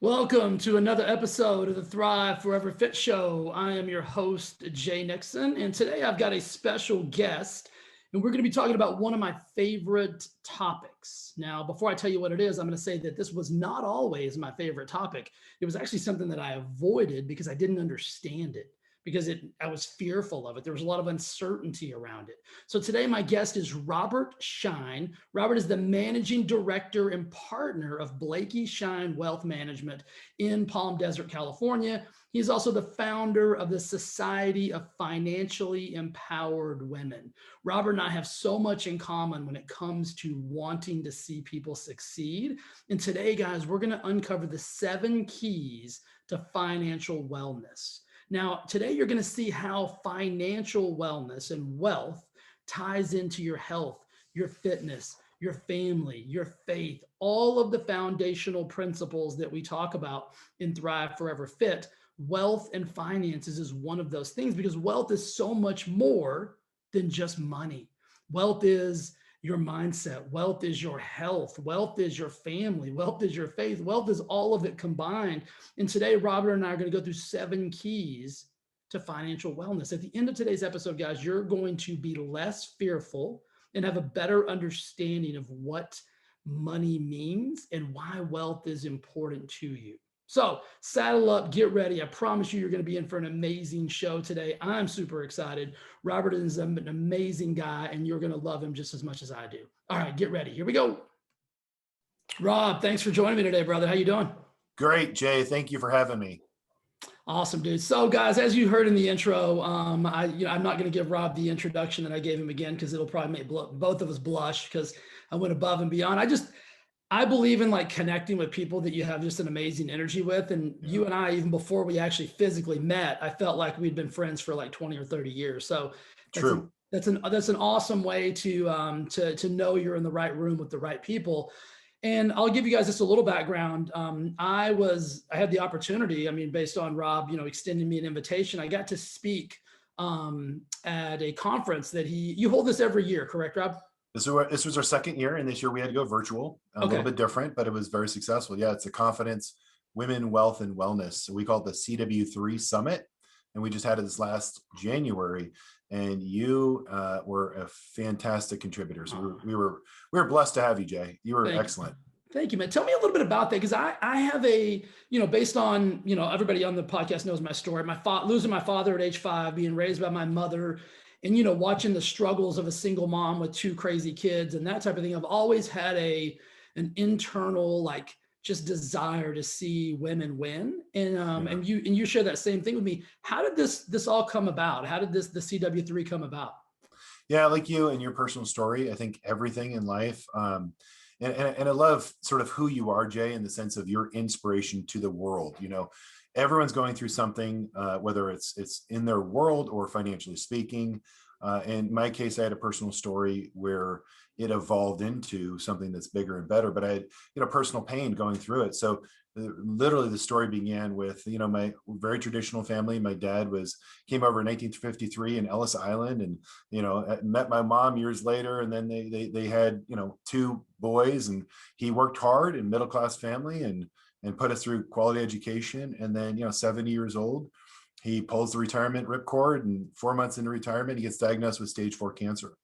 Welcome to another episode of the Thrive Forever Fit Show. I am your host, Jay Nixon, and today I've got a special guest, and we're going to be talking about one of my favorite topics. Now, before I tell you what it is, I'm going to say that this was not always my favorite topic. It was actually something that I avoided because I didn't understand it, because I was fearful of it. There was a lot of uncertainty around it. So today, my guest is Robert Schein. Robert is the managing director and partner of Blanke Schein Wealth Management in Palm Desert, California. He's also the founder of the Society of Financially Empowered Women. Robert and I have so much in common when it comes to wanting to see people succeed. And today, guys, we're going to uncover the 7 keys to financial wellness. Now, today you're going to see how financial wellness and wealth ties into your health, your fitness, your family, your faith, all of the foundational principles that we talk about in Thrive Forever Fit. Wealth and finances is one of those things, because wealth is so much more than just money. Wealth is your mindset. Wealth is your health. Wealth is your family. Wealth is your faith. Wealth is all of it combined. And today, Robert and I are going to go through 7 keys to financial wellness. At the end of today's episode, guys, you're going to be less fearful and have a better understanding of what money means and why wealth is important to you. So saddle up, get ready. I promise you're going to be in for an amazing show today. I'm super excited. Robert is an amazing guy, and you're going to love him just as much as I do. All right, get ready. Here we go. Rob, thanks for joining me today, brother. How you doing? Great, Jay. Thank you for having me. Awesome, dude. So, guys, as you heard in the intro, I'm not going to give Rob the introduction that I gave him again, because it'll probably make both of us blush, because I went above and beyond. I believe in like connecting with people that you have just an amazing energy with. And you and I, even before we actually physically met, I felt like we'd been friends for like 20 or 30 years. So True. that's an awesome way to know you're in the right room with the right people. And I'll give you guys just a little background. I had the opportunity, based on Rob, extending me an invitation, I got to speak at a conference that you hold this every year, correct, Rob? This was our second year, and this year we had to go virtual, a little bit different, but it was very successful. Yeah, it's a Confidence, Women, Wealth, and Wellness. So we call it the CW3 Summit, and we just had it this last January. And you were a fantastic contributor. So we were blessed to have you, Jay. You were excellent. Thank you, man. Tell me a little bit about that, because I have based on, everybody on the podcast knows my story. Losing my father at age 5, being raised by my mother, and, watching the struggles of a single mom with 2 crazy kids and that type of thing. I've always had an internal, like, just desire to see women win. And you share that same thing with me. How did this all come about? How did the CW3 come about? Yeah, like you and your personal story, I think everything in life, and I love sort of who you are, Jay, in the sense of your inspiration to the world. Everyone's going through something, whether it's in their world or financially speaking. In my case, I had a personal story where it evolved into something that's bigger and better, but I had, personal pain going through it. So literally the story began with, my very traditional family. My dad came over in 1953 in Ellis Island, and, met my mom years later. And then they had, 2 boys, and he worked hard in middle-class family and put us through quality education. And then, 70 years old, he pulls the retirement ripcord, and 4 months into retirement, he gets diagnosed with stage 4 cancer.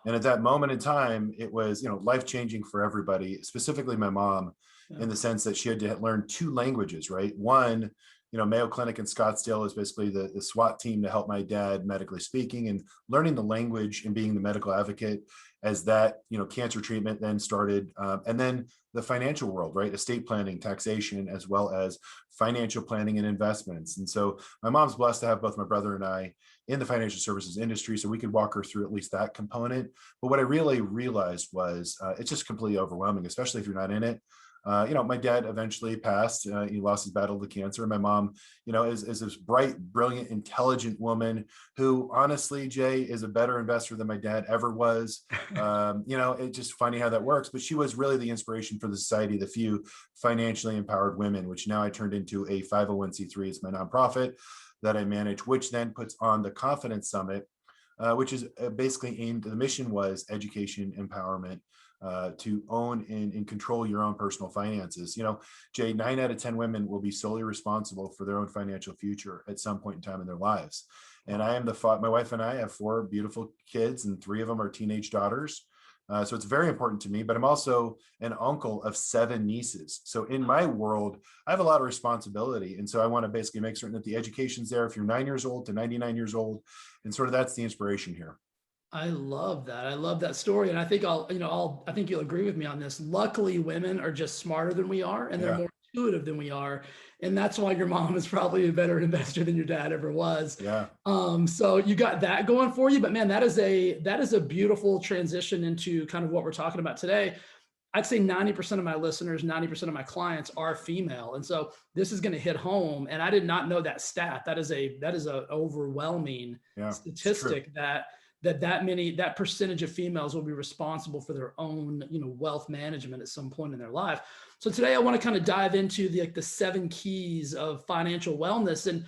And at that moment in time, it was, life-changing for everybody, specifically my mom, in the sense that she had to learn 2 languages, right? One, Mayo Clinic in Scottsdale is basically the SWAT team to help my dad medically speaking, and learning the language and being the medical advocate as that, cancer treatment then started. And then the financial world, right? Estate planning, taxation, as well as financial planning and investments. And so my mom's blessed to have both my brother and I in the financial services industry, so we could walk her through at least that component. But what I really realized was it's just completely overwhelming, especially if you're not in it. My dad eventually passed. He lost his battle to cancer. And my mom, is this bright, brilliant, intelligent woman who, honestly, Jay, is a better investor than my dad ever was. It's just funny how that works. But she was really the inspiration for the Society of the Few Financially Empowered Women, which now I turned into a 501c3. It's my nonprofit that I manage, which then puts on the Confidence Summit, which is basically aimed. The mission was education, empowerment, to own and control your own personal finances. Jay, 9 out of 10 women will be solely responsible for their own financial future at some point in time in their lives. And I am my wife and I have 4 beautiful kids, and 3 of them are teenage daughters. So it's very important to me, but I'm also an uncle of 7 nieces. So in my world, I have a lot of responsibility. And so I want to basically make certain that the education's there if you're 9 years old to 99 years old. And sort of that's the inspiration here. I love that. I love that story. And I think I think you'll agree with me on this. Luckily, women are just smarter than we are, and they're Yeah. more intuitive than we are. And that's why your mom is probably a better investor than your dad ever was. Yeah. So you got that going for you, but man, that is a beautiful transition into kind of what we're talking about today. I'd say 90% of my listeners, 90% of my clients are female. And so this is going to hit home. And I did not know that stat. That is a overwhelming Yeah. It's true. statistic that percentage of females will be responsible for their own, wealth management at some point in their life. So today I want to kind of dive into the 7 keys of financial wellness. And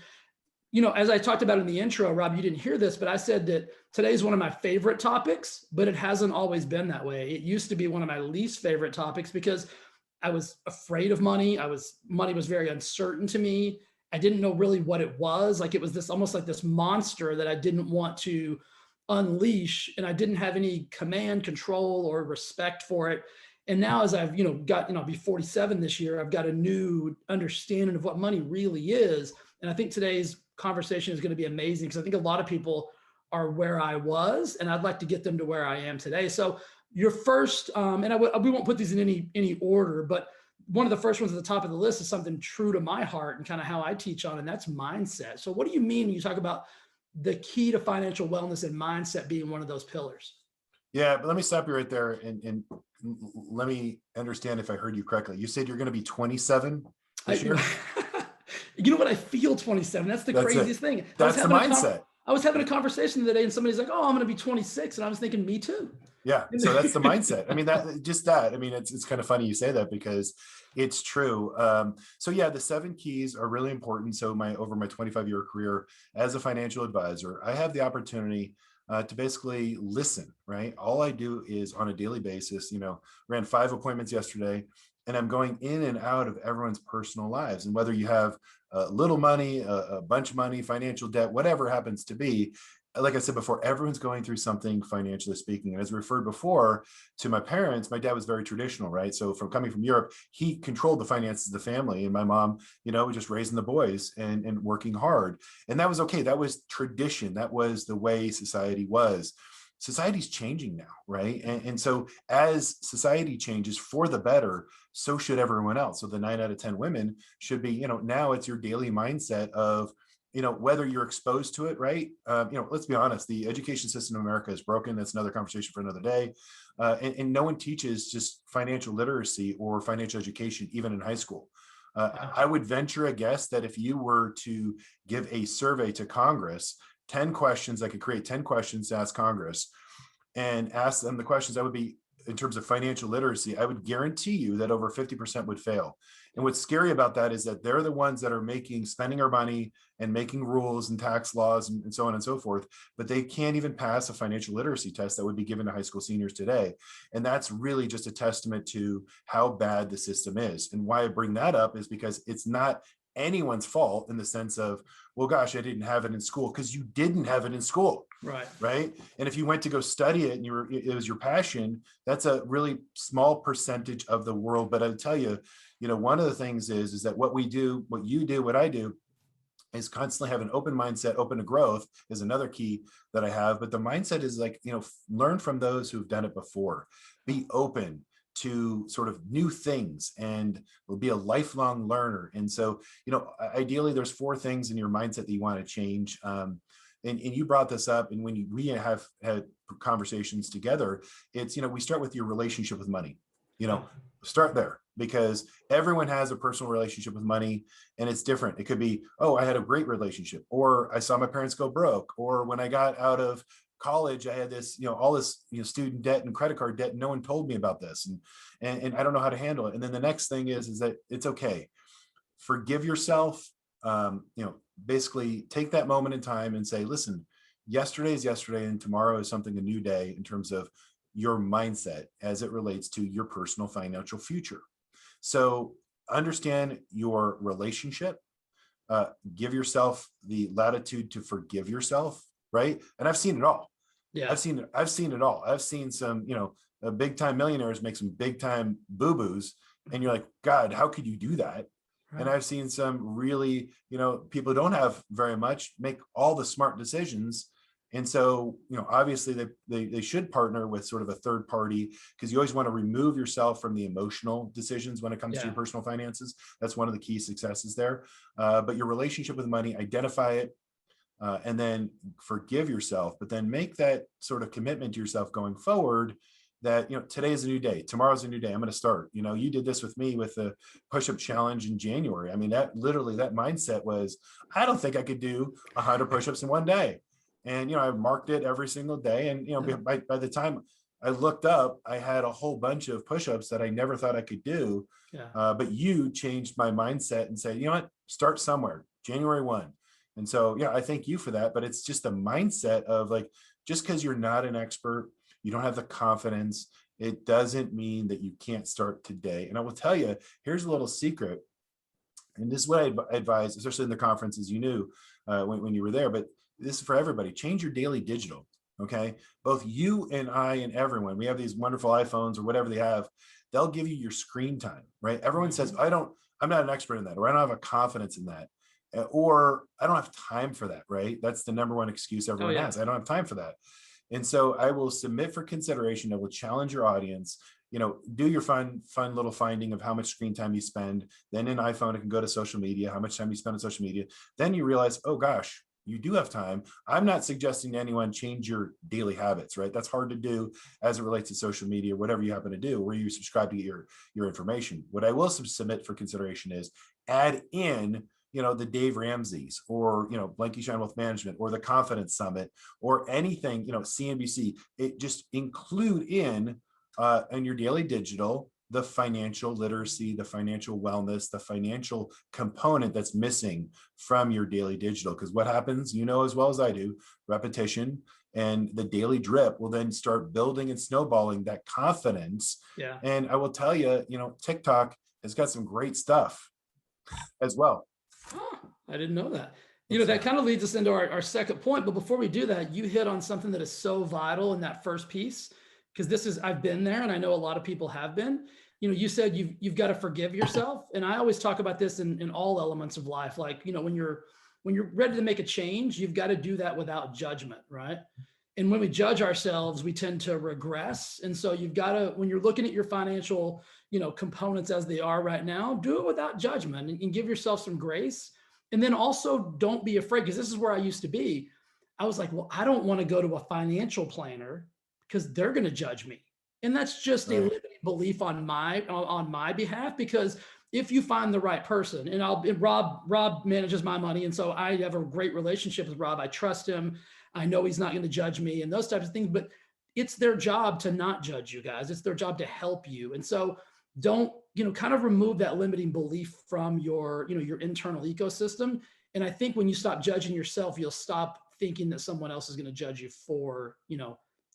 as I talked about in the intro, Rob, you didn't hear this, but I said that today is one of my favorite topics, but it hasn't always been that way. It used to be one of my least favorite topics because I was afraid of money. Money was very uncertain to me. I didn't know really what it was. Like it was this almost like this monster that I didn't want to unleash, and I didn't have any command, control, or respect for it. And now as I've, I'll be 47 this year, I've got a new understanding of what money really is. And I think today's conversation is going to be amazing because I think a lot of people are where I was, and I'd like to get them to where I am today. So your first, we won't put these in any order, but one of the first ones at the top of the list is something true to my heart and kind of how I teach on, and that's mindset. So what do you mean when you talk about the key to financial wellness and mindset being one of those pillars? Yeah, but let me stop you right there and let me understand if I heard you correctly. You said you're going to be 27 this year? You know what? I feel 27. That's the craziest thing. That's the mindset. I was having a conversation the other day and somebody's like, oh, I'm going to be 26. And I was thinking, me too. Yeah. So that's the mindset. I mean, it's kind of funny you say that because it's true. So yeah, the 7 keys are really important. So over my 25-year career as a financial advisor, I have the opportunity to basically listen, right? All I do is on a daily basis, ran 5 appointments yesterday, and I'm going in and out of everyone's personal lives. And whether you have little money, a bunch of money, financial debt, whatever it happens to be, like I said before, everyone's going through something financially speaking. And as referred before to my parents, my dad was very traditional, right? So coming from Europe, he controlled the finances of the family. And my mom, was just raising the boys and working hard. And that was okay. That was tradition. That was the way society was. Society's changing now, right? And so as society changes for the better, so should everyone else. So the 9 out of 10 women should be, now it's your daily mindset of, whether you're exposed to it, right? Let's be honest, the education system in America is broken. That's another conversation for another day. And no one teaches just financial literacy or financial education, even in high school. I would venture a guess that if you were to give a survey to Congress, 10 questions, I could create 10 questions to ask Congress and ask them the questions that would be in terms of financial literacy, I would guarantee you that over 50% would fail. And what's scary about that is that they're the ones that are spending our money and making rules and tax laws and so on and so forth, but they can't even pass a financial literacy test that would be given to high school seniors today. And that's really just a testament to how bad the system is. And why I bring that up is because it's not anyone's fault in the sense of, well, gosh, I didn't have it in school, because you didn't have it in school. Right. And if you went to go study it and it was your passion, that's a really small percentage of the world. But I'll tell you, one of the things is that what we do, what you do, what I do is constantly have an open mindset. Open to growth is another key that I have. But the mindset is like, learn from those who've done it before. Be open to sort of new things and will be a lifelong learner. And so, ideally there's 4 things in your mindset that you want to change. And you brought this up, and when we have had conversations together, it's, we start with your relationship with money, start there, because everyone has a personal relationship with money and it's different. It could be, oh, I had a great relationship, or I saw my parents go broke, or when I got out of college, I had this, all this, student debt and credit card debt. And no one told me about this. And I don't know how to handle it. And then the next thing is that it's okay. Forgive yourself. Basically take that moment in time and say, listen, yesterday is yesterday and tomorrow is a new day in terms of your mindset as it relates to your personal financial future. So understand your relationship, give yourself the latitude to forgive yourself, right? And I've seen it all. Yeah. I've seen it all. I've seen some, big time millionaires make some big time boo-boos, and you're like, God, how could you do that? And Right. I've seen some really, people who don't have very much make all the smart decisions. And so, obviously they should partner with sort of a third party, because you always want to remove yourself from the emotional decisions when it comes to your Yeah. personal finances. That's one of the key successes there. But your relationship with money, identify it, and then forgive yourself, but then make that sort of commitment to yourself going forward that, today is a new day. Tomorrow's a new day. I'm going to start. You did this with me with the push-up challenge in January. I mean, that mindset was, I don't think I could do 100 push-ups in one day. And, I marked it every single day. And, Yeah. by the time I looked up, I had a whole bunch of push-ups that I never thought I could do. Yeah. But you changed my mindset and said, you know what, start somewhere, January 1. And so, yeah, I thank you for that. But it's just a mindset of like, just because you're not an expert, you don't have the confidence, it doesn't mean that you can't start today. And I will tell you, here's a little secret. And this is what I advise, especially in the conferences, when you were there, but this is for everybody. Change your daily digital. Okay. Both you and I and everyone, we have these wonderful iPhones or whatever they have. They'll give you your screen time, right? Everyone says, I'm not an expert in that, or I don't have a confidence in that, or I don't have time for that, right? That's the number one excuse everyone has. I don't have time for that. And so I will submit for consideration. I will challenge your audience, do your fun little finding of how much screen time you spend. Then in iPhone, it can go to social media, how much time you spend on social media. Then you realize, oh gosh, you do have time. I'm not suggesting to anyone change your daily habits, right? That's hard to do as it relates to social media, whatever you happen to do, where you subscribe to get your information. What I will submit for consideration is add in, the Dave Ramsey's, or, Blanke Schein Wealth Management, or the Confidence Summit, or anything, CNBC. It just include in your daily digital, the financial literacy, the financial wellness, the financial component that's missing from your daily digital. Because what happens, as well as I do, repetition and the daily drip will then start building and snowballing that confidence. Yeah. And I will tell you, TikTok has got some great stuff as well. Oh, I didn't know that. That kind of leads us into our second point. But before we do that, you hit on something that is so vital in that first piece, because I've been there, and I know a lot of people have been. You said you've got to forgive yourself. And I always talk about this in all elements of life. Like, when you're ready to make a change, you've got to do that without judgment, right? And when we judge ourselves, we tend to regress. And so you've got to, when you're looking at your financial, components as they are right now, do it without judgment and give yourself some grace. And then also don't be afraid, because this is where I used to be. I was like, well, I don't want to go to a financial planner because they're going to judge me. And that's just a limiting belief on my behalf, because if you find the right person, and Rob manages my money. And so I have a great relationship with Rob. I trust him. I know he's not going to judge me and those types of things, but it's their job to not judge you guys. It's their job to help you. And so don't, kind of remove that limiting belief from your internal ecosystem. And I think when you stop judging yourself, you'll stop thinking that someone else is going to judge you for,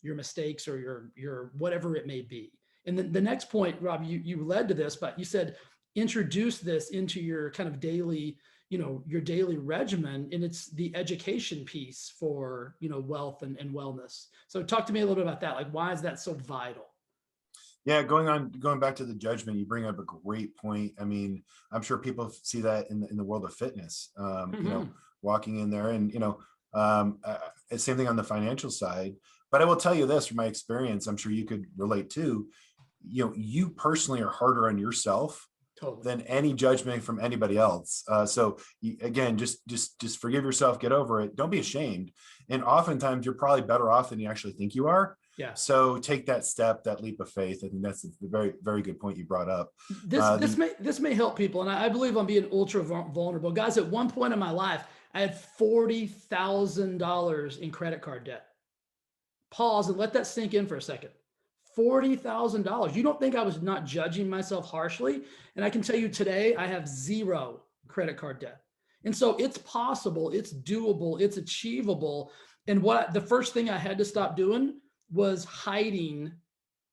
your mistakes or your whatever it may be. And then the next point, Rob, you led to this, but you said, introduce this into your kind of daily, your daily regimen. And it's the education piece for, wealth and wellness. So talk to me a little bit about that. Like, why is that so vital? Yeah, going back to the judgment, you bring up a great point. I mean, I'm sure people see that in the world of fitness, walking in there, and, same thing on the financial side. But I will tell you this from my experience, I'm sure you could relate to, you personally are harder on yourself than any judgment from anybody else. So again, just forgive yourself, get over it. Don't be ashamed. And oftentimes you're probably better off than you actually think you are. Yeah. So take that step, that leap of faith. I think that's a very, very good point you brought up. This may help people. And I believe I'm being ultra vulnerable. Guys, at one point in my life, I had $40,000 in credit card debt. Pause and let that sink in for a second. $40,000. You don't think I was not judging myself harshly? And I can tell you today, I have zero credit card debt. And so it's possible, it's doable, it's achievable. And the first thing I had to stop doing was hiding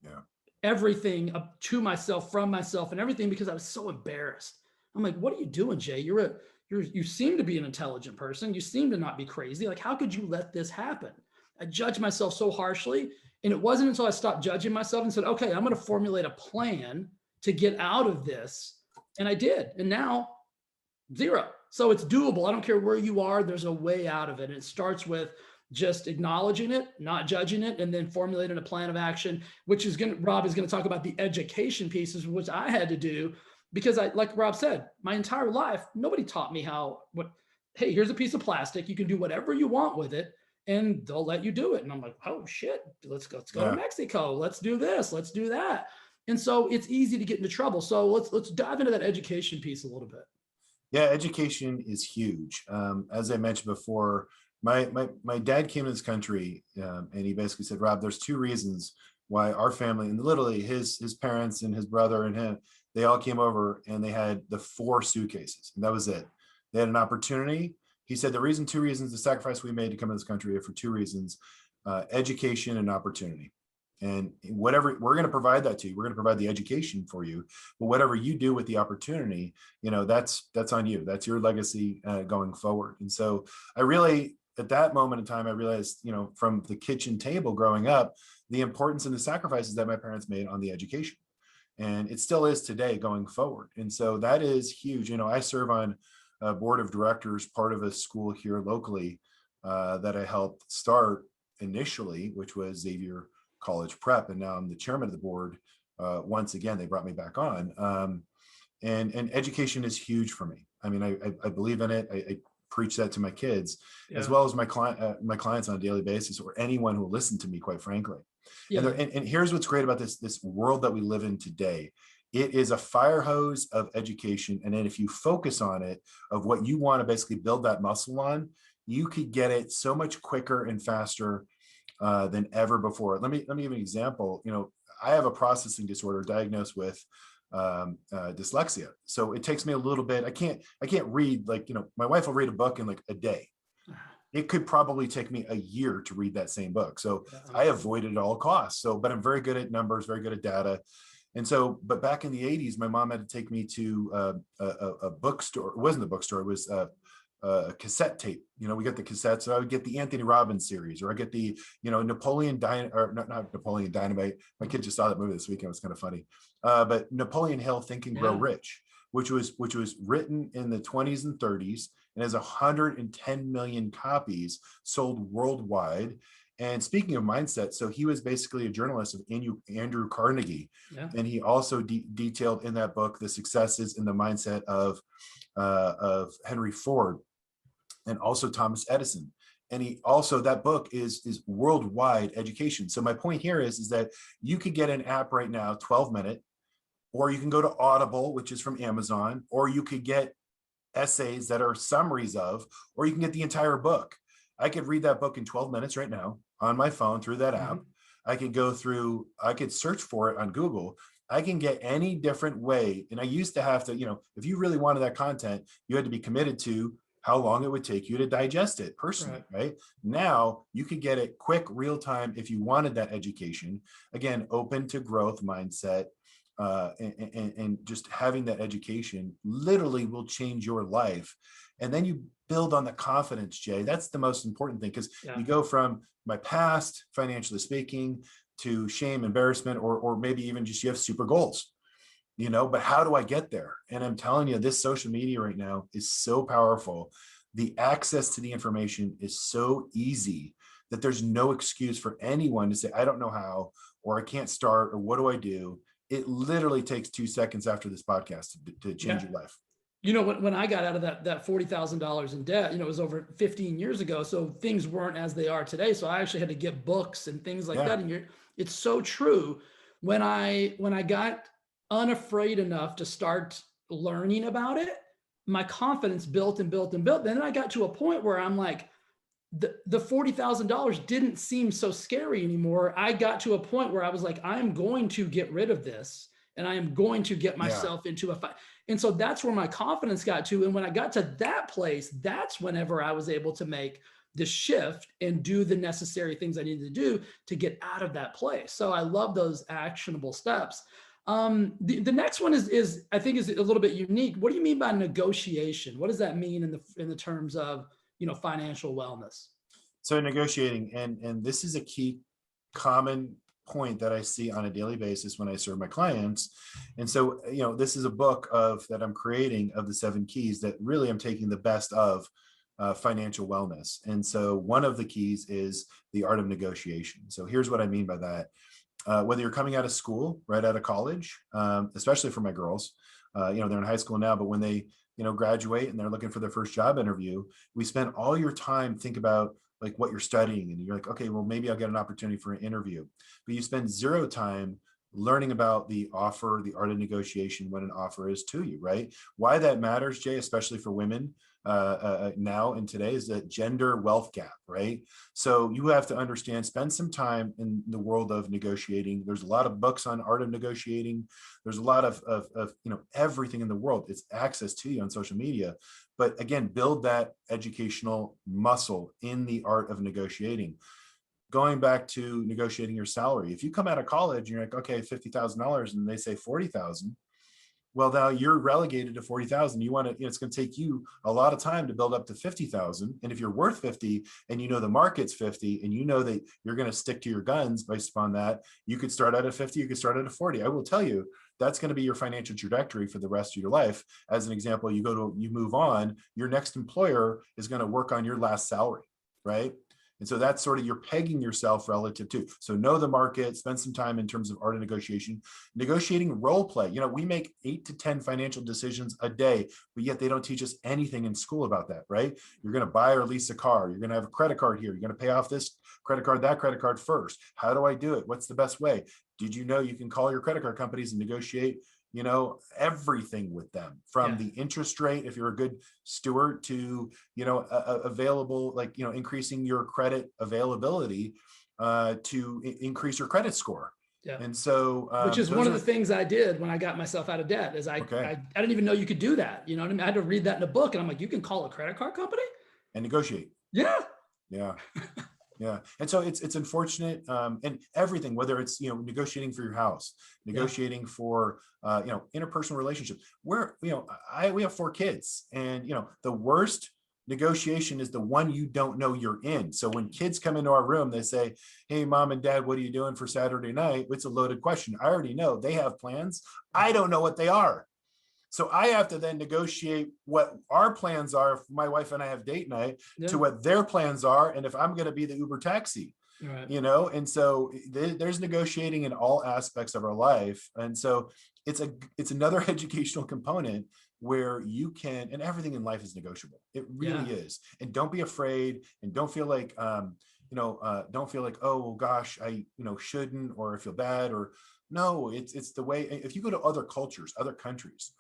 Yeah. everything up to myself, from myself, and everything because I was so embarrassed. I'm like, what are you doing, Jay? You seem to be an intelligent person. You seem to not be crazy. Like, how could you let this happen? I judged myself so harshly. And it wasn't until I stopped judging myself and said, okay, I'm going to formulate a plan to get out of this. And I did. And now zero. So it's doable. I don't care where you are. There's a way out of it. And it starts with just acknowledging it, not judging it, and then formulating a plan of action, which is Rob is going to talk about the education pieces, which I had to do because like Rob said, my entire life, nobody taught me hey, here's a piece of plastic. You can do whatever you want with it and they'll let you do it. And I'm like, oh shit, let's go to Yeah. Mexico. Let's do this. Let's do that. And so it's easy to get into trouble. So let's dive into that education piece a little bit. Yeah, education is huge. As I mentioned before, my dad came to this country, and he basically said, Rob, there's two reasons why our family, and literally his parents and his brother and him, they all came over and they had the 4 suitcases, and that was it. They had an opportunity. He said two reasons, the sacrifice we made to come to this country are for 2 reasons: education and opportunity. And whatever, we're going to provide that to you. We're going to provide the education for you, but whatever you do with the opportunity, that's on you. That's your legacy going forward. And so I really, at that moment in time, I realized, from the kitchen table growing up, the importance and the sacrifices that my parents made on the education. And it still is today going forward. And so that is huge. I serve on a board of directors, part of a school here locally that I helped start initially, which was Xavier College Prep, and now I'm the chairman of the board. Once again, they brought me back on, and education is huge for me. I mean, I believe in it. I preach that to my kids, as well as my clients on a daily basis, or anyone who will listen to me, quite frankly. Yeah. And here's what's great about this world that we live in today. It is a fire hose of education, and then if you focus on it, of what you want to basically build that muscle on, you could get it so much quicker and faster than ever before. Let me give you an example. I have a processing disorder diagnosed with dyslexia. So it takes me a little bit. I can't read, my wife will read a book in like a day. It could probably take me a year to read that same book. So I avoid it at all costs. But I'm very good at numbers, very good at data. And so, but back in the 80s, my mom had to take me to a bookstore. It wasn't a bookstore. It was cassette tape. We get the cassettes. So I would get the Anthony Robbins series, or I get the, Napoleon not Napoleon Dynamite. My kid just saw that movie this weekend. It was kind of funny. But Napoleon Hill, Think and Grow Rich, which was written in the 20s and 30s and has 110 million copies sold worldwide. And speaking of mindset, so he was basically a journalist of Andrew Carnegie. Yeah. And he also detailed in that book the successes in the mindset of Henry Ford and also Thomas Edison. And he also, that book is worldwide education. So my point here is that you could get an app right now, 12-minute, or you can go to Audible, which is from Amazon, or you could get essays that are summaries of, or you can get the entire book. I could read that book in 12 minutes right now on my phone through that app. I could search for it on Google. I can get any different way. And I used to have to, if you really wanted that content, you had to be committed to how long it would take you to digest it personally, right? Now you could get it quick, real time if you wanted that education. Again, open to growth mindset, and just having that education literally will change your life. And then you build on the confidence, Jay. That's the most important thing, because you go from my past, financially speaking, to shame, embarrassment, or maybe even just you have super goals, but how do I get there? And I'm telling you, this social media right now is so powerful. The access to the information is so easy that there's no excuse for anyone to say, I don't know how, or I can't start, or what do I do? It literally takes 2 seconds after this podcast to change your life. When I got out of that $40,000 in debt, it was over 15 years ago. So things weren't as they are today. So I actually had to get books and things like that. And it's so true. When I got unafraid enough to start learning about it, my confidence built and built and built. Then I got to a point where I'm like, the $40,000 didn't seem so scary anymore. I got to a point where I was like, I'm going to get rid of this, and I am going to get myself into a fight. And so that's where my confidence got to. And when I got to that place, that's whenever I was able to make the shift and do the necessary things I needed to do to get out of that place. So I love those actionable steps. The next one is I think is a little bit unique. What do you mean by negotiation? What does that mean in the terms of, financial wellness? So negotiating, and this is a key common point that I see on a daily basis when I serve my clients. And so, this is a book of that I'm creating of the 7 keys that really I'm taking the best of financial wellness. And so one of the keys is the art of negotiation. So here's what I mean by that. Whether you're coming out of school, right out of college, especially for my girls, they're in high school now, but when they, graduate and they're looking for their first job interview, we spend all your time think about like what you're studying. And you're like, okay, well, maybe I'll get an opportunity for an interview, but you spend 0 time learning about the offer, the art of negotiation when an offer is to you, right? Why that matters, Jay, especially for women now and today, is that gender wealth gap, right? So you have to understand, spend some time in the world of negotiating. There's a lot of books on art of negotiating. There's a lot of everything in the world. It's access to you on social media. But again, build that educational muscle in the art of negotiating. Going back to negotiating your salary. If you come out of college and you're like, okay, $50,000 and they say 40,000, well, now you're relegated to 40,000. You want to, it's going to take you a lot of time to build up to 50,000. And if you're worth 50 and the market's 50 and that you're going to stick to your guns based upon that, you could start out at 50, you could start out at 40. I will tell you, that's going to be your financial trajectory for the rest of your life. As an example, you move on, your next employer is going to work on your last salary, right? And so that's sort of, you're pegging yourself relative to. So know the market, spend some time in terms of art of negotiation, negotiating role play. We make 8 to 10 financial decisions a day, but yet they don't teach us anything in school about that, right? You're going to buy or lease a car. You're going to have a credit card here. You're going to pay off this credit card, that credit card first. How do I do it? What's the best way? Did you know you can call your credit card companies and negotiate everything with them, from the interest rate, if you're a good steward, to, available, like, increasing your credit availability to increase your credit score. Yeah. And so, which is one of the things I did when I got myself out of debt, is I didn't even know you could do that. You know what I mean? I had to read that in a book, and I'm like, you can call a credit card company and negotiate. Yeah. Yeah. Yeah. And so it's unfortunate, and everything, whether it's, negotiating for your house, negotiating for, interpersonal relationships, where, we have 4 kids, and, the worst negotiation is the one you don't know you're in. So when kids come into our room, they say, hey, mom and dad, what are you doing for Saturday night? It's a loaded question. I already know they have plans. I don't know what they are. So I have to then negotiate what our plans are if my wife and I have date night to what their plans are, and if I'm going to be the Uber taxi, right. And so there's negotiating in all aspects of our life. And so it's another educational component where you can, and everything in life is negotiable. It really is. And don't be afraid, and don't feel like, don't feel like, oh gosh, I, shouldn't, or I feel bad, or no, it's the way. If you go to other cultures, other countries,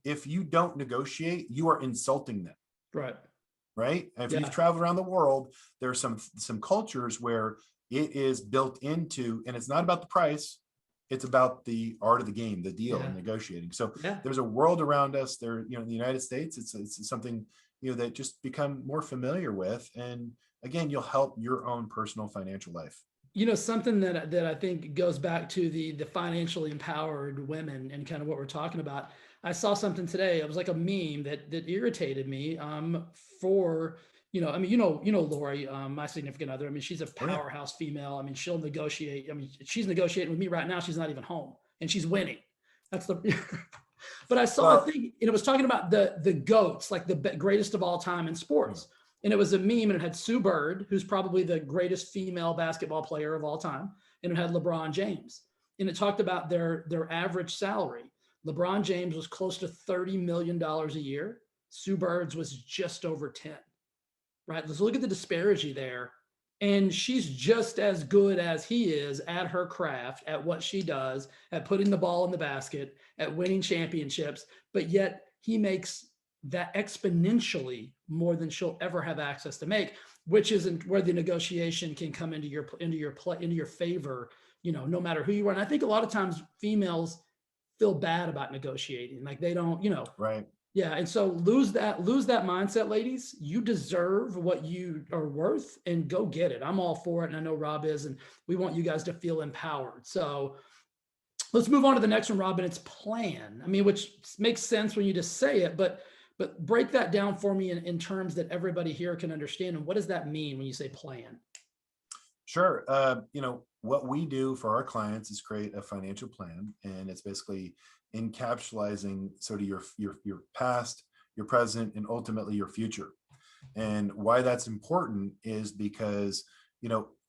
if you don't negotiate, you are insulting them. Right. And if you've traveled around the world, there are some cultures where it is built into, and it's not about the price, it's about the art of the game, the deal, and negotiating. So there's a world around us there, in the United States, it's something, that just become more familiar with. And again, you'll help your own personal financial life. Something that I think goes back to the financially empowered women and kind of what we're talking about. I saw something today. It was like a meme that irritated me. For Lori, my significant other. I mean, she's a powerhouse female. I mean, she'll negotiate. I mean, she's negotiating with me right now. She's not even home, and she's winning. That's the. But I saw a thing, and it was talking about the GOATs, like the greatest of all time in sports. And it was a meme, and it had Sue Bird, who's probably the greatest female basketball player of all time, and it had LeBron James. And it talked about their average salary. LeBron James was close to $30 million a year. Sue Bird's was just over 10, right? Let's look at the disparity there. And she's just as good as he is at her craft, at what she does, at putting the ball in the basket, at winning championships, but yet he makes that exponentially more than she'll ever have access to make, which isn't where the negotiation can come into your favor, no matter who you are. And I think a lot of times females feel bad about negotiating, like they don't, Right. Yeah, and so lose that mindset, ladies. You deserve what you are worth, and go get it. I'm all for it, and I know Rob is, and we want you guys to feel empowered. So let's move on to the next one, Rob, and it's plan. I mean, which makes sense when you just say it, but break that down for me in terms that everybody here can understand. And what does that mean when you say plan? Sure. What we do for our clients is create a financial plan, and it's basically encapsulating sort of your past, your present, and ultimately your future. And why that's important is because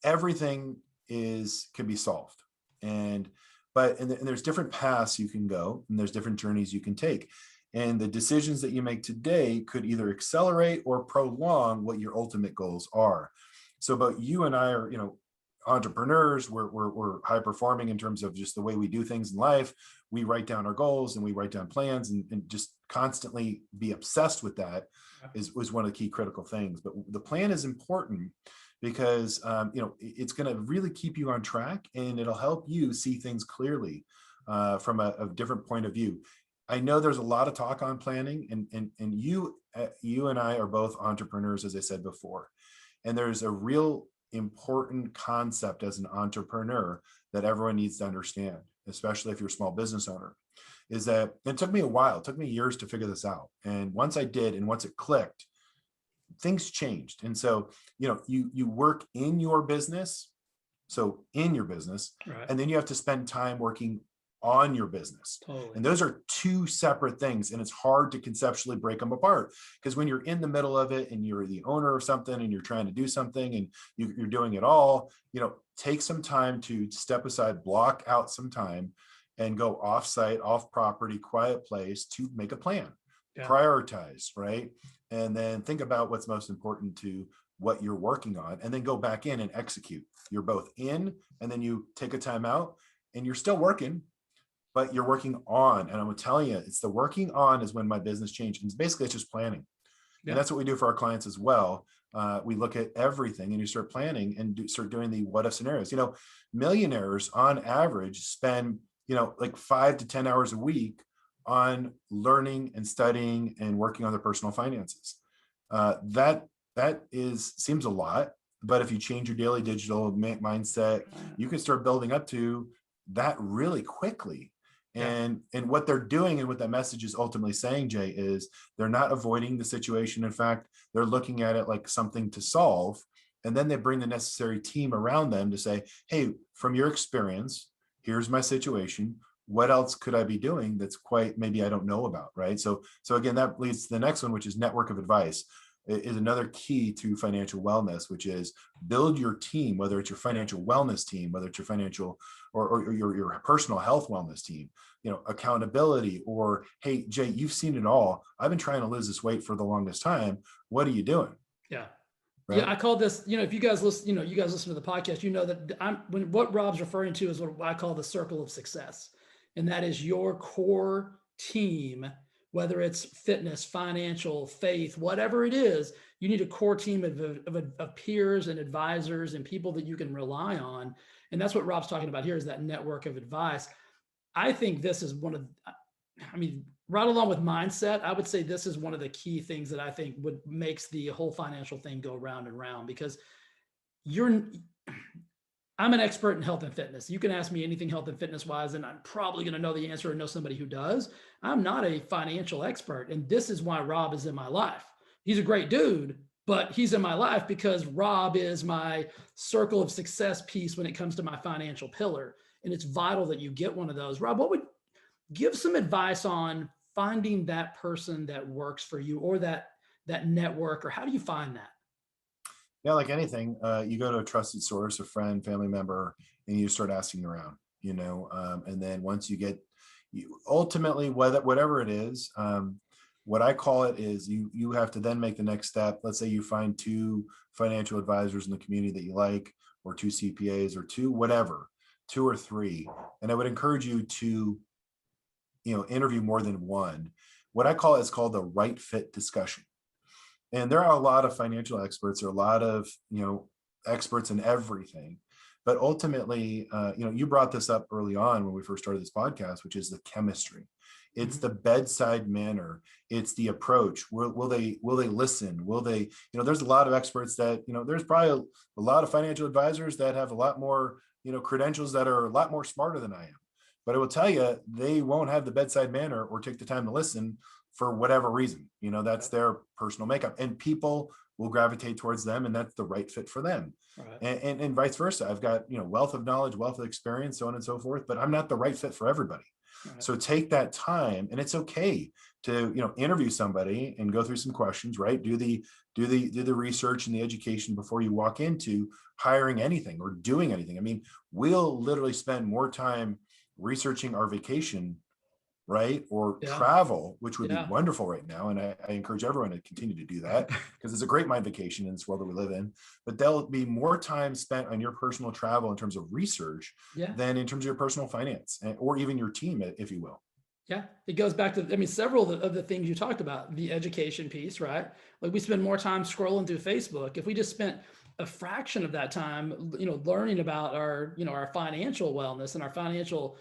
everything is can be solved, and and there's different paths you can go, and there's different journeys you can take. And the decisions that you make today could either accelerate or prolong what your ultimate goals are. So, but you and I are, entrepreneurs. We're high performing in terms of just the way we do things in life. We write down our goals and we write down plans, and just constantly be obsessed with that is one of the key critical things. But the plan is important because it's going to really keep you on track, and it'll help you see things clearly from a different point of view. I know there's a lot of talk on planning, and you and I are both entrepreneurs, as I said before. And there's a real important concept as an entrepreneur that everyone needs to understand, especially if you're a small business owner, is that it took me a while, it took me years to figure this out. And once I did, and once it clicked, things changed. And so, you work in your business, Right. and then you have to spend time working on your business. Totally. And those are two separate things. And it's hard to conceptually break them apart, because when you're in the middle of it and you're the owner of something and you're trying to do something and you're doing it all, take some time to step aside, block out some time, and go off site, off property, quiet place to make a plan, prioritize, right? And then think about what's most important to what you're working on, and then go back in and execute. You're both in, and then you take a time out, and you're still working, but you're working on. And I'm telling you, it's the working on is when my business changed. And basically, it's just planning. And that's what we do for our clients as well. We look at everything, and you start planning and start doing the what if scenarios. Millionaires on average spend, like 5 to 10 hours a week on learning and studying and working on their personal finances. That seems a lot, but if you change your daily digital mindset, you can start building up to that really quickly. And what they're doing, and what that message is ultimately saying, Jay, is they're not avoiding the situation. In fact, they're looking at it like something to solve. And then they bring the necessary team around them to say, hey, from your experience, here's my situation. What else could I be doing that's quite maybe I don't know about, right? So again, that leads to the next one, which is network of advice. Is another key to financial wellness, which is build your team, whether it's your financial wellness team, whether it's your financial or your personal health wellness team, accountability, or, hey, Jay, you've seen it all. I've been trying to lose this weight for the longest time. What are you doing? Yeah. Right? Yeah, I call this, if you guys listen, you guys listen to the podcast, that what Rob's referring to is what I call the circle of success. And that is your core team, whether it's fitness, financial, faith, whatever it is. You need a core team of peers and advisors and people that you can rely on. And that's what Rob's talking about here, is that network of advice. I think this is right along with mindset, I would say this is one of the key things that I think makes the whole financial thing go round and round, because I'm an expert in health and fitness. You can ask me anything health and fitness wise, and I'm probably going to know the answer and know somebody who does. I'm not a financial expert. And this is why Rob is in my life. He's a great dude, but he's in my life because Rob is my circle of success piece when it comes to my financial pillar. And it's vital that you get one of those. Rob, what would give some advice on finding that person that works for you, or that network, or how do you find that? Yeah, like anything, you go to a trusted source, a friend, family member, and you start asking around, and then once ultimately, whatever it is, what I call it is you have to then make the next step. Let's say you find 2 financial advisors in the community that you like, or 2 CPAs, or 2 whatever, 2 or 3. And I would encourage you to, interview more than one. What I call it's called the right fit discussion. And there are a lot of financial experts, there are a lot of, experts in everything. But ultimately, you brought this up early on when we first started this podcast, which is the chemistry. It's Mhm. the bedside manner. It's the approach. Will they listen? Will they, there's a lot of experts that, there's probably a lot of financial advisors that have a lot more, credentials that are a lot more smarter than I am. But I will tell you, they won't have the bedside manner or take the time to listen for whatever reason. That's Right. their personal makeup, and people will gravitate towards them, and that's the right fit for them. Right. And vice versa. I've got, wealth of knowledge, wealth of experience, so on and so forth, but I'm not the right fit for everybody. Right. So take that time, and it's okay to, interview somebody and go through some questions, right? Do the research and the education before you walk into hiring anything or doing anything. I mean, we'll literally spend more time researching our vacation, right? Or Yeah. travel, which would be Yeah. wonderful right now. And I encourage everyone to continue to do that because it's a great mind vacation in this world that we live in. But there'll be more time spent on your personal travel in terms of research Yeah. than in terms of your personal finance or even your team, if you will. Yeah, it goes back to, I mean, several of the things you talked about, the education piece, right? Like we spend more time scrolling through Facebook. If we just spent a fraction of that time, learning about our, our financial wellness and our financial,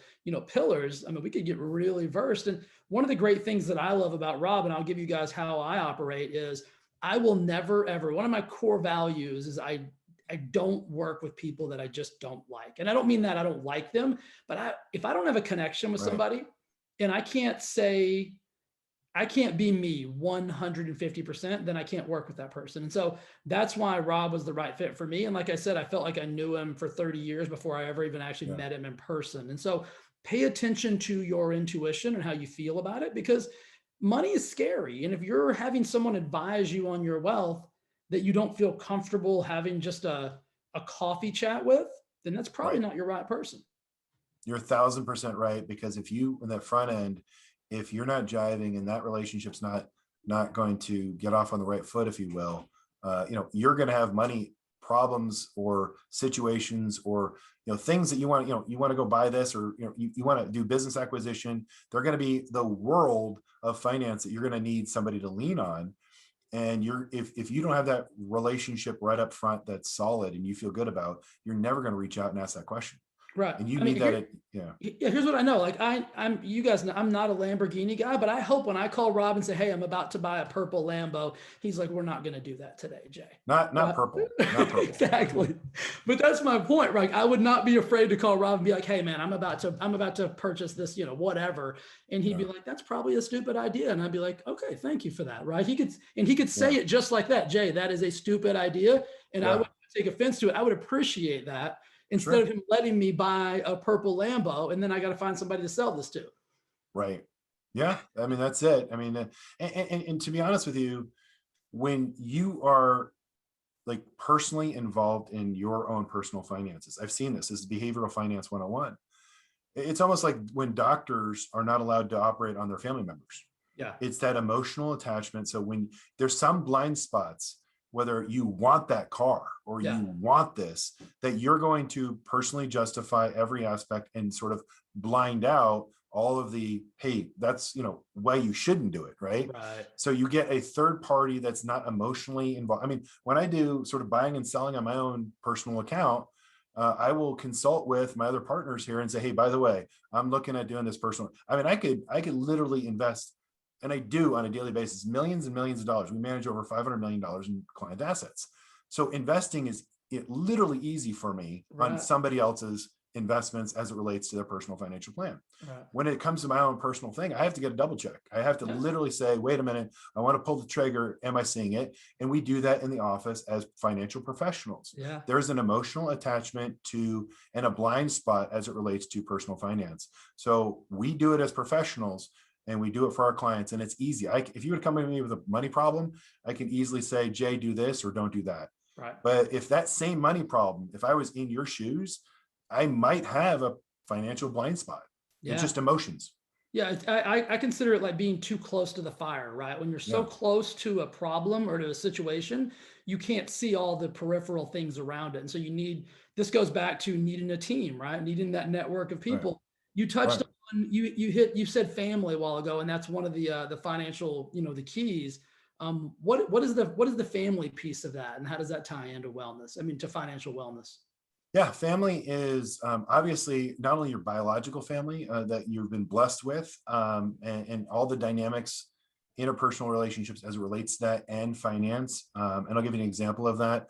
pillars, I mean, we could get really versed. And one of the great things that I love about Rob, and I'll give you guys how I operate, is I will never, ever, one of my core values is I don't work with people that I just don't like. And I don't mean that I don't like them, but if I don't have a connection with Right. somebody, and I can't be me 150%, then I can't work with that person. And so that's why Rob was the right fit for me. And like I said, I felt like I knew him for 30 years before I ever even actually Yeah. met him in person. And so pay attention to your intuition and how you feel about it, because money is scary. And if you're having someone advise you on your wealth that you don't feel comfortable having just a coffee chat with, then that's probably Right. not your right person. You're 1,000% right, because if you, in that front end, if you're not jiving and that relationship's not going to get off on the right foot, if you will, you're going to have money problems or situations, or things that you want, you want to go buy this, or you want to do business acquisition. They're going to be the world of finance that you're going to need somebody to lean on. And if you don't have that relationship right up front that's solid and you feel good about, you're never going to reach out and ask that question. Right. And you I mean, need that. Yeah. yeah, here's what I know. Like I'm you guys know I'm not a Lamborghini guy, but I hope when I call Rob and say, "Hey, I'm about to buy a purple Lambo," he's like, "We're not going to do that today, Jay." Not Right? purple, not purple. Exactly. But that's my point, right? I would not be afraid to call Rob and be like, "Hey, man, I'm about to purchase this, whatever," and he'd be Yeah. like, "That's probably a stupid idea," and I'd be like, "Okay, thank you for that." Right? He could say Yeah. it just like that, "Jay, that is a stupid idea," and I would Yeah. take offense to it. I would appreciate that, instead of Sure. him letting me buy a purple Lambo and then I got to find somebody to sell this to. Right. Yeah. I mean, that's it. I mean, and to be honest with you, when you are like personally involved in your own personal finances, I've seen this. This is behavioral finance 101. It's almost like when doctors are not allowed to operate on their family members. Yeah. It's that emotional attachment. So when there's some blind spots, whether you want that car or Yeah. you want this, that you're going to personally justify every aspect and sort of blind out all of the, hey, that's, why you shouldn't do it. Right. Right. So you get a third party that's not emotionally involved. I mean, when I do sort of buying and selling on my own personal account, I will consult with my other partners here and say, hey, by the way, I'm looking at doing this personal. I mean, I could literally invest, and I do on a daily basis, millions and millions of dollars. We manage over $500 million in client assets. So investing is literally easy for me on Right. somebody else's investments as it relates to their personal financial plan. Right. When it comes to my own personal thing, I have to get a double check. I have to Yeah. literally say, wait a minute, I want to pull the trigger. Am I seeing it? And we do that in the office as financial professionals. Yeah. There's an emotional attachment to and a blind spot as it relates to personal finance. So we do it as professionals, and we do it for our clients, and it's easy. If you would come to me with a money problem, I can easily say, Jay, do this or don't do that. Right. But if that same money problem, if I was in your shoes, I might have a financial blind spot. It's Yeah. just emotions. Yeah. I consider it like being too close to the fire, right? When you're so Yeah. close to a problem or to a situation, you can't see all the peripheral things around it. And so this goes back to needing a team, right? Needing that network of Right. people. You touched Right. on, you said family a while ago, and that's one of the financial, the keys. What is the family piece of that, and how does that tie into wellness? I mean, to financial wellness? Yeah, family is obviously not only your biological family that you've been blessed with, and all the dynamics, interpersonal relationships as it relates to that, and finance. And I'll give you an example of that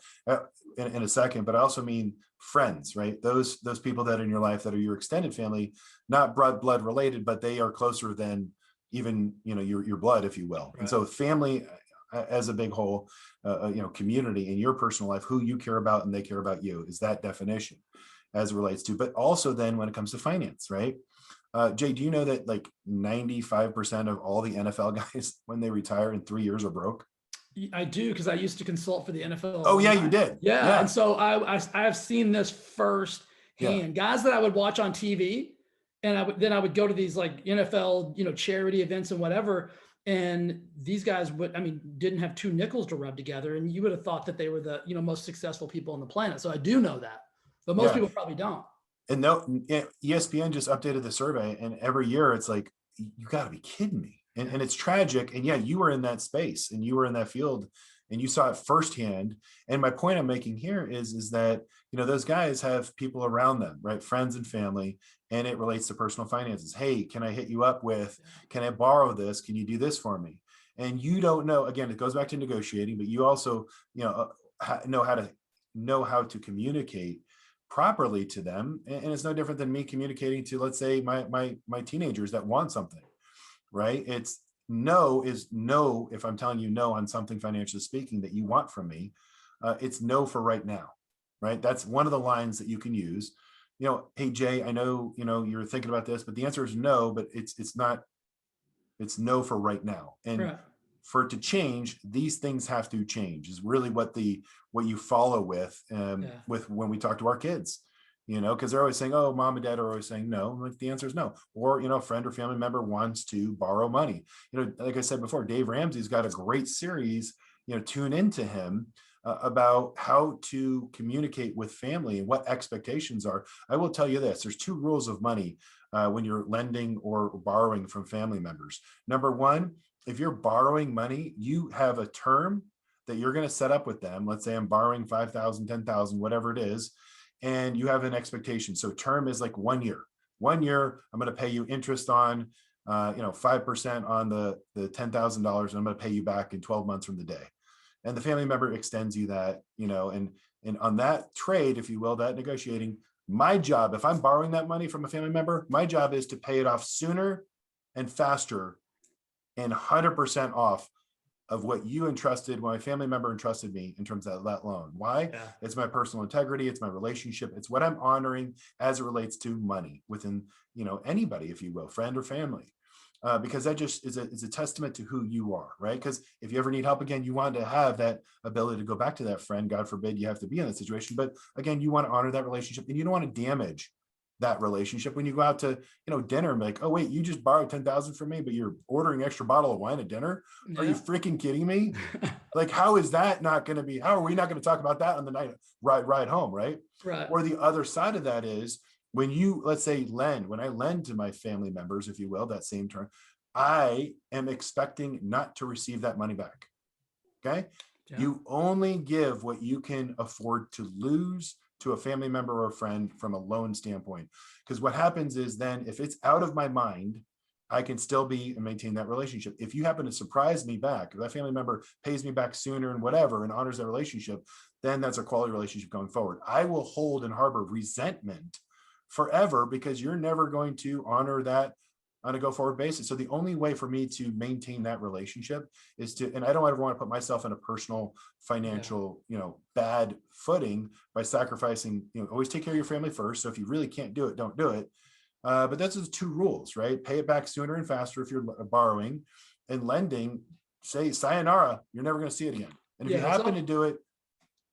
in a second. But I also mean friends, right? Those people that are in your life that are your extended family, not blood related, but they are closer than even your blood, if you will. And Right. so family as a big whole, community in your personal life, who you care about and they care about you, is that definition as it relates to. But also then when it comes to finance, right? Jay, do you know that like 95% of all the NFL guys, when they retire in 3 years, are broke? I do, because I used to consult for the NFL Oh yeah, you alumni. did. Yeah, and Yeah, so I've seen this yeah, firsthand. Guys that I would watch on TV, and I would go to these like NFL charity events and whatever, and these guys didn't have two nickels to rub together, and you would have thought that they were the most successful people on the planet. So I do know that, but most yeah. people probably don't. And no, ESPN just updated the survey, and every year it's like, you got to be kidding me. And it's tragic. And yeah, you were in that space and you were in that field and you saw it firsthand. And my point I'm making here is that, those guys have people around them, right? Friends and family, and it relates to personal finances. Hey, can I hit you up with, can I borrow this? Can you do this for me? And you don't know, again, it goes back to negotiating, but you also, know how to communicate properly to them. And it's no different than me communicating to, let's say, my teenagers that want something, right? It's no is no. If I'm telling you no on something financially speaking that you want from me, it's no for right now, right? That's one of the lines that you can use. Hey Jay, I know you're thinking about this, but the answer is no. But it's not. It's no for right now. And Right. for it to change, these things have to change. Is really what you follow with Yeah. with when we talk to our kids. Because they're always saying, "Oh, mom and dad are always saying no." Like the answer is no. Or a friend or family member wants to borrow money. Like I said before, Dave Ramsey's got a great series. Tune into him about how to communicate with family and what expectations are. I will tell you this: there's two rules of money when you're lending or borrowing from family members. Number one, if you're borrowing money, you have a term that you're going to set up with them. Let's say I'm borrowing 5,000, 10,000, whatever it is, and you have an expectation. So term is like 1 year. 1 year, I'm going to pay you interest on, 5% on the $10,000, and I'm going to pay you back in 12 months from the day. And the family member extends you that, and on that trade, if you will, that negotiating, my job, if I'm borrowing that money from a family member, my job is to pay it off sooner and faster and 100% off of what you entrusted, my family member entrusted me in terms of that loan. Why? Yeah. It's my personal integrity. It's my relationship. It's what I'm honoring as it relates to money within, anybody, if you will, friend or family. Because that just is a testament to who you are, right? Because if you ever need help again, you want to have that ability to go back to that friend. God forbid you have to be in that situation. But again, you want to honor that relationship, and you don't want to damage that relationship when you go out to dinner and be like, oh wait, you just borrowed 10,000 from me, but you're ordering extra bottle of wine at dinner. Are you freaking kidding me? Like, how is that not going to be? How are we not going to talk about that on the night ride home, right? Right. Or the other side of that is, when you, let's say, when I lend to my family members, if you will, that same term, I am expecting not to receive that money back. Okay. Yeah. You only give what you can afford to lose to a family member or a friend from a loan standpoint. Because what happens is, then if it's out of my mind, I can still be and maintain that relationship. If you happen to surprise me back, if that family member pays me back sooner and whatever and honors that relationship, then that's a quality relationship going forward. I will hold and harbor resentment forever because you're never going to honor that on a go forward basis. So the only way for me to maintain that relationship is to, and I don't ever want to put myself in a personal financial, bad footing by sacrificing, always take care of your family first. So if you really can't do it, don't do it. But that's the two rules, right? Pay it back sooner and faster if you're borrowing, and lending, say sayonara, you're never going to see it again. And if you happen to do it,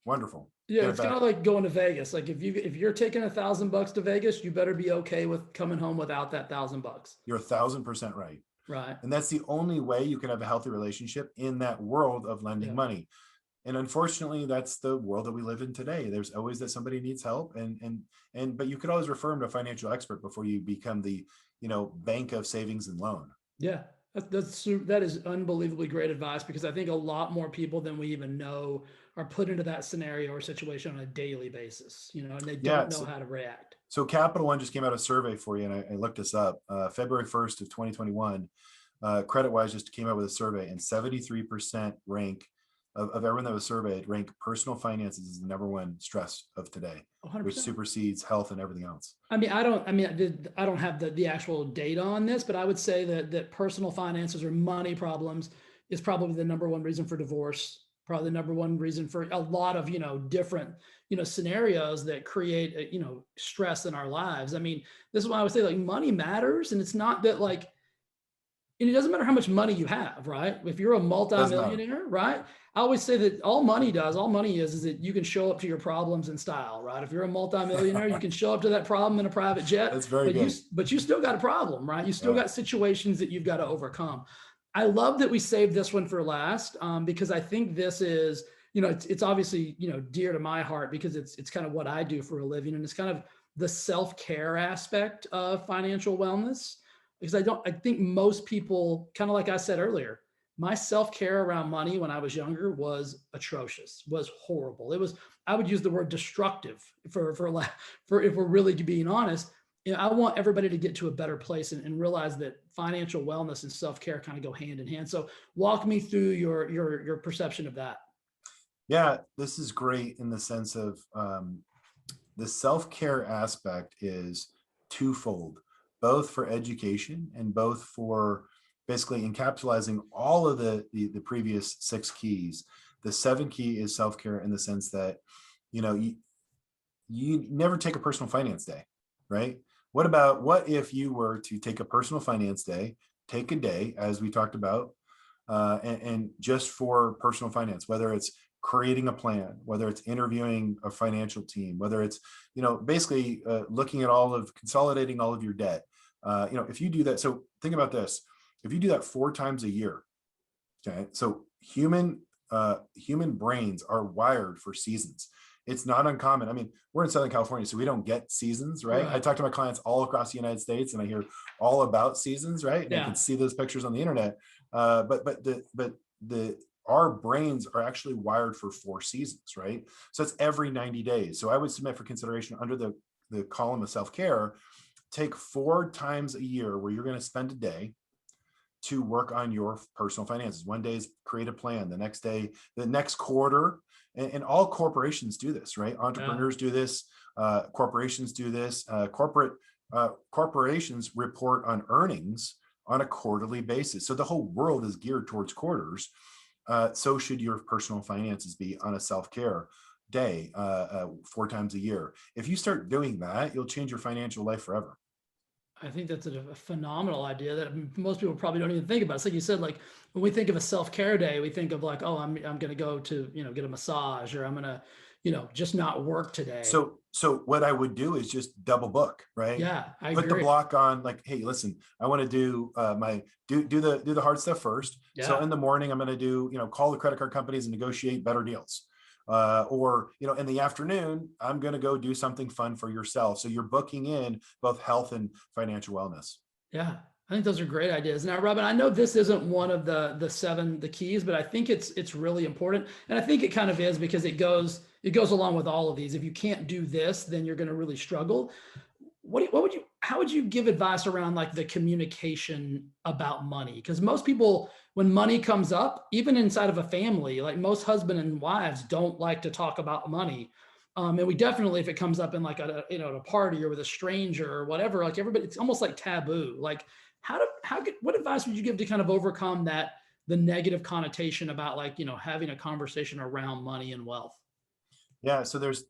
wonderful. Yeah, it's kind of like going to Vegas. Like if you're taking $1,000 to Vegas, you better be okay with coming home without that $1,000. You're 1,000% right. Right. And that's the only way you can have a healthy relationship in that world of lending money. And unfortunately, that's the world that we live in today. There's always that somebody needs help, but you could always refer them to a financial expert before you become the, bank of savings and loan. Yeah, That is unbelievably great advice, because I think a lot more people than we even know are put into that scenario or situation on a daily basis, and they Yeah. don't know how to react. So Capital One just came out a survey for you, and I looked this up. February 1st of 2021, CreditWise just came out with a survey, and 73% rank of everyone that was surveyed rank personal finances as the number one stress of today, which 100%. supersedes health and everything else. I don't have the actual data on this, but I would say that personal finances or money problems is probably the number one reason for divorce, probably the number one reason for a lot of, different, scenarios that create, stress in our lives. I mean, this is why I would say, like, money matters. And it's not that, like, and it doesn't matter how much money you have, right? If you're a Doesn't matter. multimillionaire, right? I always say that all money is that you can show up to your problems in style, right? If you're a multimillionaire, you can show up to that problem in a private jet, That's very good. but you still got a problem, right? You still got situations that you've got to overcome. I love that we saved this one for last, because I think this is, it's obviously, dear to my heart, because it's kind of what I do for a living, and it's kind of the self-care aspect of financial wellness. Because I think most people, kind of like I said earlier, my self-care around money when I was younger was atrocious, was horrible. I would use the word destructive for if we're really being honest. I want everybody to get to a better place, and realize that financial wellness and self-care kind of go hand in hand. So walk me through your perception of that. Yeah, this is great in the sense of the self-care aspect is twofold, both for education and both for basically encapsulating all of the previous six keys. The seven key is self-care in the sense that, you never take a personal finance day, right? What if you were to take a personal finance day, take a day, as we talked about, and just for personal finance, whether it's creating a plan, whether it's interviewing a financial team, whether it's, basically looking at consolidating all of your debt. If you do that, so think about this, if you do that 4 times a year, okay, so human brains are wired for seasons. It's not uncommon. I mean, we're in Southern California, so we don't get seasons, right? I talk to my clients all across the United States, and I hear all about seasons, right? And I can see those pictures on the internet. But our brains are actually wired for 4 seasons, right? So it's every 90 days. So I would submit for consideration under the column of self-care, take 4 times a year where you're going to spend a day to work on your personal finances. One day is create a plan. The next day, the next quarter, and all corporations do this, right? Entrepreneurs do this. Corporations do this. Corporations report on earnings on a quarterly basis. So the whole world is geared towards quarters. So should your personal finances be on a self-care day, 4 times a year. If you start doing that, you'll change your financial life forever. I think that's a phenomenal idea that most people probably don't even think about. It's like you said, like when we think of a self-care day, we think of like, oh, I'm going to go to, get a massage, or I'm going to, just not work today. So what I would do is just double book, right? Yeah, I put agree. the block on, like, hey, listen, I want to do do the hard stuff first. Yeah. So in the morning, I'm going to do, call the credit card companies and negotiate better deals. Or, in the afternoon, I'm going to go do something fun for yourself. So you're booking in both health and financial wellness. Yeah, I think those are great ideas. Now, Robin, I know this isn't one of the 7 keys, but I think it's really important, and I think it kind of is, because it goes along with all of these. If you can't do this, then you're going to really struggle. How would you give advice around like the communication about money? Because most people, when money comes up, even inside of a family, like most husband and wives don't like to talk about money. And we definitely, if it comes up in like at a party or with a stranger or whatever, like everybody, it's almost like taboo. Like what advice would you give to kind of overcome the negative connotation about like, having a conversation around money and wealth? Yeah. So there's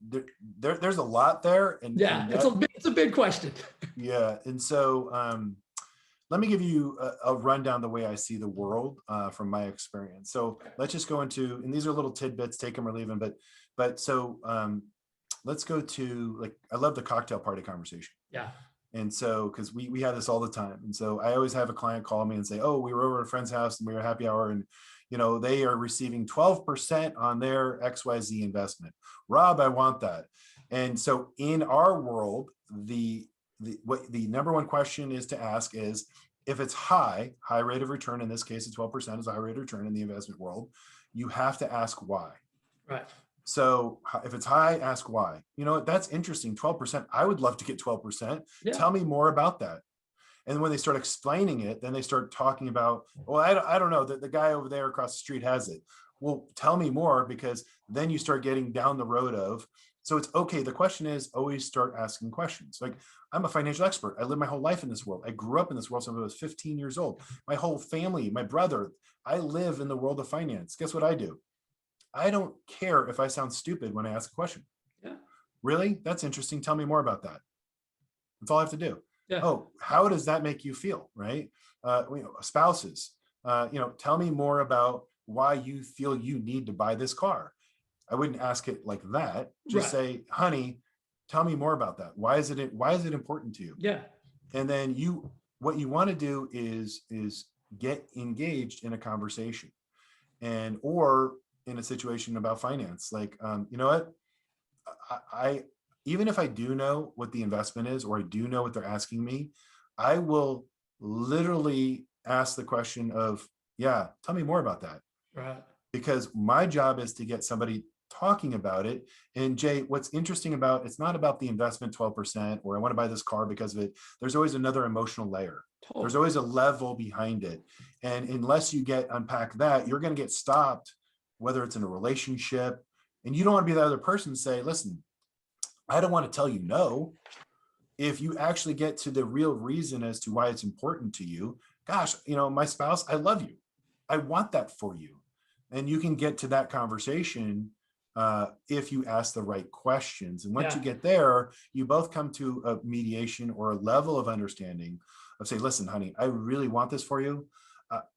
a lot there. And it's a big question. Yeah. And so, let me give you a rundown the way I see the world from my experience. So let's just go into, and these are little tidbits, take them or leave them. But so let's go to, like, I love the cocktail party conversation. Yeah. And so, because we have this all the time. And so I always have a client call me and say, oh, we were over at a friend's house and we were happy hour, and they are receiving 12% on their XYZ investment. Rob, I want that. And so in our world, what the number one question is to ask is If it's high rate of return, in this case, 12% is a high rate of return in the investment world, you have to ask why. Right. So if it's high, ask why. You know, that's interesting. 12%. I would love to get 12%. Yeah. Tell me more about that. And when they start explaining it, then they start talking about, well, I don't know, the guy over there across the street has it. Well, tell me more, because then you start getting down the road of, so it's okay. The question is always start asking questions. Like, I'm a financial expert. I lived my whole life in this world. I grew up in this world since I was 15 years old. My whole family, my brother, I live in the world of finance. Guess what I do? I don't care if I sound stupid when I ask a question. Yeah. Really? That's interesting. Tell me more about that. That's all I have to do. Yeah. Oh, how does that make you feel? Right? Spouses, tell me more about why you feel you need to buy this car. I wouldn't ask it like that. Just Right. say, honey, tell me more about that. Why is it important to you? Yeah. And then what you want to do is get engaged in a conversation, or in a situation about finance. Like, you know what? I even if I do know what the investment is, or I do know what they're asking me, I will literally ask the question of, yeah, tell me more about that. Right. Because my job is to get somebody talking about it. And Jay, what's interesting about, it's not about the investment 12%, or I want to buy this car because of it. There's always another emotional layer. Totally. There's always a level behind it. And unless you unpack that, you're going to get stopped, whether it's in a relationship. And you don't want to be the other person and say, listen, I don't want to tell you no. If you actually get to the real reason as to why it's important to you, gosh, my spouse, I love you. I want that for you. And you can get to that conversation if you ask the right questions. And once you get there, you both come to a mediation or a level of understanding of, say, listen, honey, I really want this for you.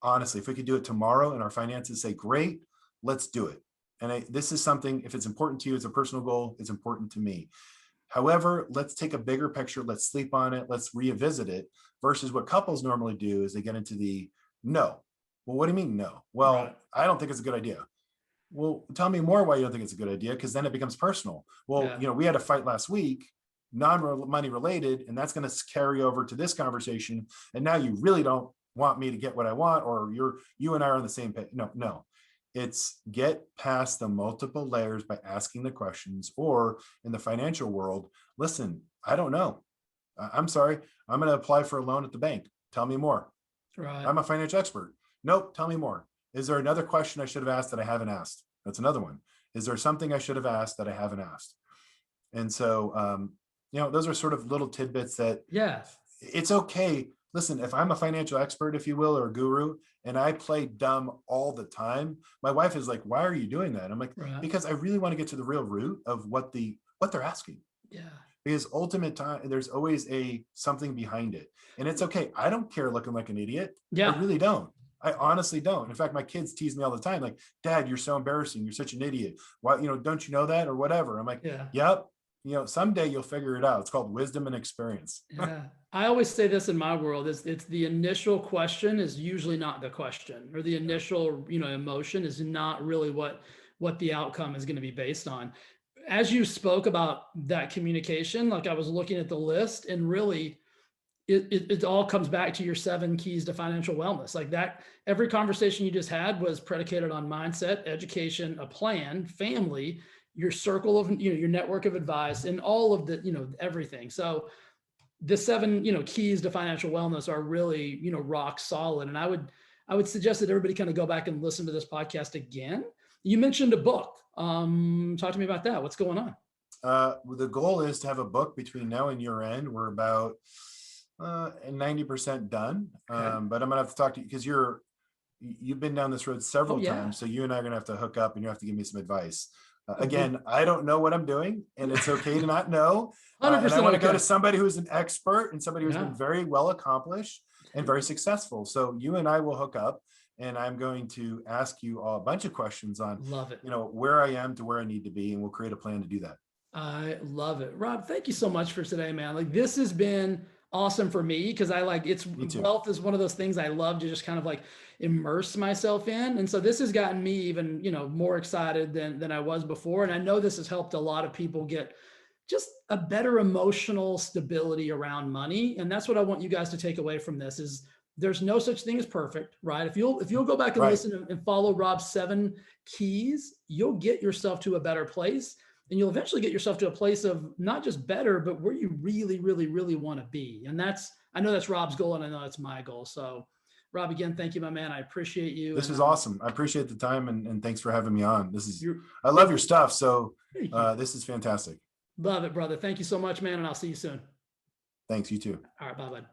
Honestly, if we could do it tomorrow and our finances say, great, let's do it. And this is something, if it's important to you, it's a personal goal, it's important to me. However, let's take a bigger picture. Let's sleep on it. Let's revisit it, versus what couples normally do is they get into the no. Well, what do you mean no? Well, right. I don't think it's a good idea. Well, tell me more why you don't think it's a good idea, because then it becomes personal. Well, we had a fight last week, non-money related, and that's going to carry over to this conversation. And now you really don't want me to get what I want, or you and I are on the same page. No. It's get past the multiple layers by asking the questions. Or in the financial world, listen, I don't know. I'm sorry. I'm going to apply for a loan at the bank. Tell me more. Right. I'm a financial expert. Nope. Tell me more. Is there another question I should have asked that I haven't asked? That's another one. Is there something I should have asked that I haven't asked? And so, those are sort of little tidbits that it's okay. Listen, if I'm a financial expert, if you will, or a guru, and I play dumb all the time, my wife is like, why are you doing that? I'm like, because I really want to get to the real root of what they're asking. Yeah. Because ultimate time, there's always something behind it. And it's okay. I don't care looking like an idiot. Yeah. I really don't. I honestly don't. In fact, my kids tease me all the time, like, Dad, you're so embarrassing. You're such an idiot. Why, don't you know that, or whatever? I'm like, yep. Someday you'll figure it out. It's called wisdom and experience. Yeah. I always say this in my world is it's the initial question is usually not the question, or the initial, emotion is not really what the outcome is going to be based on. As you spoke about that communication, like I was looking at the list, and really it all comes back to your 7 keys to financial wellness. Like that, every conversation you just had was predicated on mindset, education, a plan, family, your circle of, your network of advice, and all of the, everything. So the 7, keys to financial wellness are really, rock solid. And I would suggest that everybody kind of go back and listen to this podcast again. You mentioned a book. Talk to me about that. What's going on? The goal is to have a book between now and year end. We're about 90% done. Okay. But I'm gonna have to talk to you, because you've been down this road several times. So you and I are gonna have to hook up, and you have to give me some advice. Again, I don't know what I'm doing, and it's okay to not know. And I want to go to somebody who's an expert and somebody who's been very well accomplished and very successful. So you and I will hook up, and I'm going to ask you a bunch of questions on, love it, where I am to where I need to be, and we'll create a plan to do that. I love it. Rob, thank you so much for today, man. Like, this has been awesome for me, because wealth is one of those things I love to just kind of like immerse myself in. And so this has gotten me even, more excited than I was before. And I know this has helped a lot of people get just a better emotional stability around money. And that's what I want you guys to take away from this is there's no such thing as perfect, right? If you'll go back and Right. listen and follow Rob's 7 keys, you'll get yourself to a better place, and you'll eventually get yourself to a place of not just better, but where you really, really, really want to be. And I know that's Rob's goal, and I know that's my goal. So, Rob, again, thank you, my man. I appreciate you. This And is awesome. I appreciate the time, and thanks for having me on. you're I love your stuff. So thank you. this is fantastic. Love it, brother. Thank you so much, man. And I'll see you soon. Thanks. You too. All right, bye, bud.